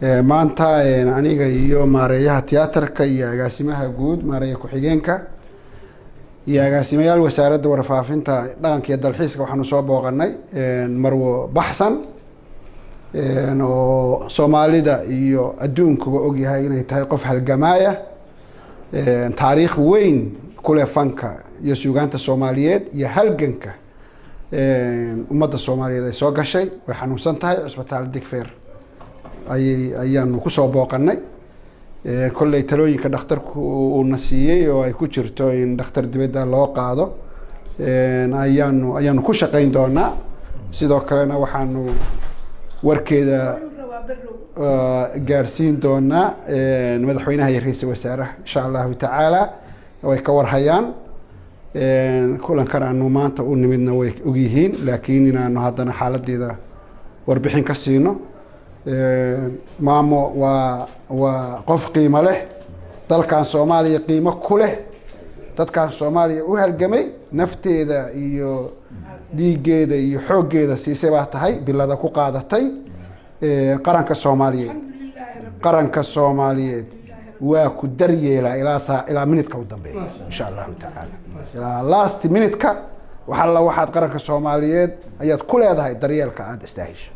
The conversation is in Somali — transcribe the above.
maanta aniga iyo maareeyaha tiyaatarka iyo agaasimaha guud maareeya ku-xigeenka iyo agaasimayaal wasaaradda warfaafinta dhaqanka iyo dalxiiska waxaanu soo booqanay Marwo Baxsan oo Soomaalida iyo adduunkuba og yahay inay tahay qof halgamaaya taariikh weyn ku leh fanka iyo suugaanta Soomaaliyeed iyo halganka ummadda Soomaaliyeed ay soo gashay way xanuunsan tahay cusbitaal Digfeer ayaanu ku soo booqanay kolley talooyinka dhakhtarku uu nasiiyay oo ay ku jirto in dhakhtar dibadda loo qaado ayaanu ku shaqayn doonaa sidoo kalena waxaanu warkeeda gaarsiin doonaa madaxweynaha iyo ra'iisul wasaaraha insha Allah tacaala way ka warhayaan kulankan aanu maanta u nimidna way og yihiin laakiin inaanu haddana xaaladeeda warbixin ka siino maamo waa qof qiimo leh dalkan Soomaaliya qiimo ku leh dadkan Soomaaliya u halgamay nafteeda iyo dhiigeeda iyo xooggeeda siisay baa tahay bilada ku qaadatay qaranka Soomaaliyeed waa ku daryeela ilaa minidka u dambeeya insha Allah tacaala ilaa last minute-ka waxaad qaranka Soomaaliyeed ayaad ku leedahay daryeelka aad istaahisho